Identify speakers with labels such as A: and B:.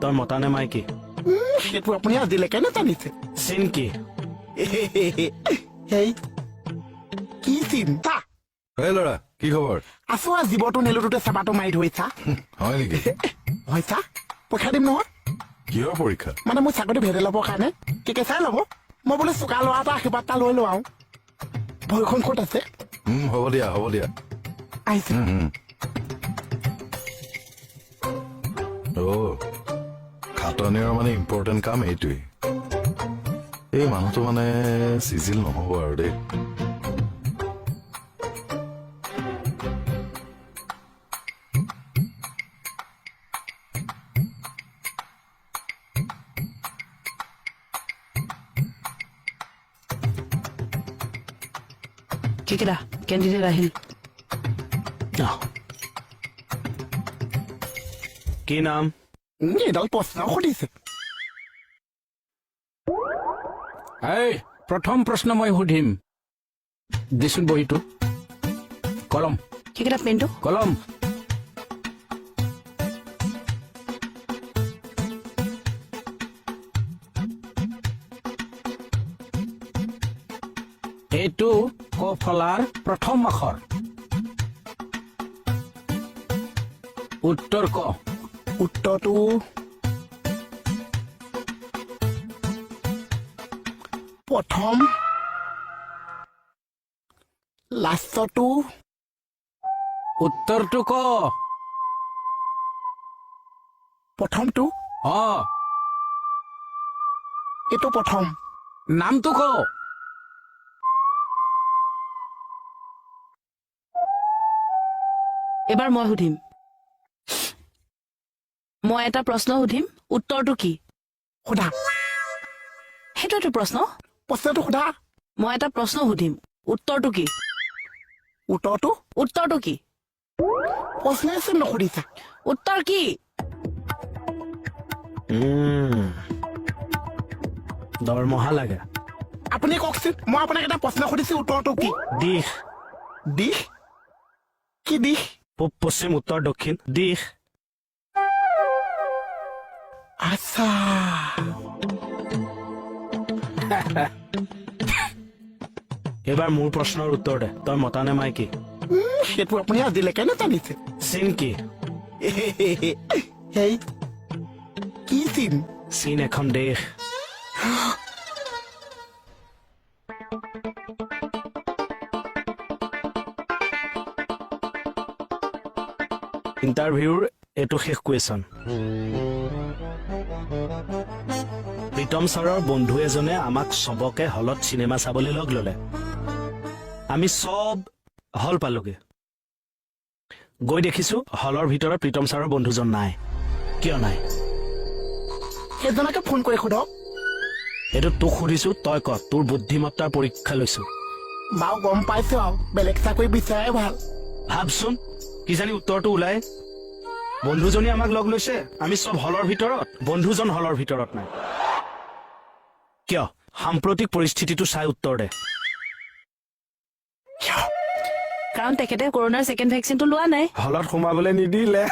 A: তই মতা নে মাইকী?
B: সেইটো আপুনি আজিলৈকে নাজানিছে।
A: চিন কি?
B: সেই কি চিন্তা?
C: এই ল'ৰা, কি খবৰ?
B: আছো আৰু জীৱটো নেলুটোতে চাবাটো মাৰি ধৰিছা।
C: হয় নেকি?
B: হৈছা পৰীক্ষা দিম নহয়।
C: কিহৰ পৰীক্ষা?
B: মানে মোৰ চাকৰিটো ভেদে ল'বৰ কাৰণে কেকে চাই ল'ব। মই বোলে চোকা ল'ৰা এটা আশীৰ্বাদ এটা লৈ লওঁ আৰু। ভৰিখন ক'ত আছে?
C: হ'ব দিয়া
B: আহিছে।
C: খাটনিৰ মানে ইম্পৰ্টেণ্ট কাম এইটোৱেই। এই মানুহটো মানে চিজিল নহ'ব আৰু দেই।
D: কেকেৰা কেণ্ডিডেট আহিল।
A: কি নাম?
B: এইডাল প্ৰশ্ন সুধিছে।
E: এই প্ৰথম প্ৰশ্ন মই সুধিম, দেচোন বহীটো। কলম
D: কেকেৰা পেনটো।
E: কলম। এইটো ক ফলাৰ প্ৰথম আখৰ। উত্তৰ ক।
B: উত্তৰটো প্ৰথম, লাষ্টটো
E: উত্তৰটো ক।
B: প্ৰথমটো এইটো প্ৰথম।
E: নামটো ক।
D: এবাৰ মই সুধিম। মই এটা প্ৰশ্ন সুধিম, উত্তৰটো কি?
B: সোধা।
D: সেইটোৱেটো প্ৰশ্ন।
B: প্ৰশ্নটো সোধা।
D: মই এটা প্ৰশ্ন সুধিম, উত্তৰটো কি?
B: উত্তৰটো
D: কি?
B: প্ৰশ্নই চোন নুসুধিছা।
D: উত্তৰ কি?
A: দৰমহা লাগে।
B: আপুনি কওকচোন, মই আপোনাক এটা প্ৰশ্ন সুধিছো, উত্তৰটো কি?
A: দিশ।
B: দিশ? কি দিশ?
A: পূব, পশ্চিম, উত্তৰ, দক্ষিণ। দিশ।
B: আচ্ছা।
A: এইবাৰ মোৰ প্ৰশ্নৰ উত্তৰ দে। তই মতা নে মাইকী?
B: সেইটো আপুনি আজিলৈকে নাজানিছে।
A: চিন কি?
B: সেই কি চিন?
A: চীন এখন দেশ। ইণ্টাৰভিউৰ এইটো শেষ কুৱেশ্যন। প্ৰীতম ছাৰৰ বন্ধু এজনে আমাক চবকে হলত চিনেমা চাবলৈ লগ ললে। আমি চব হল পালোগে। গৈ দেখিছো হলৰ ভিতৰত প্ৰীতম ছাৰৰ বন্ধুজন নাই। কিয় নাই?
B: সেইজনকে ফোন কৰি সোধক।
A: এইটো তোক সুধিছো, তই ক। তোৰ বুদ্ধিমত্তাৰ পৰীক্ষা লৈছো।
B: বাৰু গম পাইছো আৰু, বেলেগ চাকৰি বিচাৰাই ভাল।
A: ভাবচোন, কিজানি উত্তৰটো ওলাই। বন্ধুজনী আমাক লগ লৈছে, আমি চব হলৰ ভিতৰত, বন্ধুজন হলৰ ভিতৰত নাই। কিয়? সাম্প্ৰতিক পৰিস্থিতিটো চাই উত্তৰ দে।
D: কাৰণ তেখেতে কৰোণাৰ ছেকেণ্ড ভেকচিনটো লোৱা নাই।
A: হলত সোমাবলৈ নিদিলে।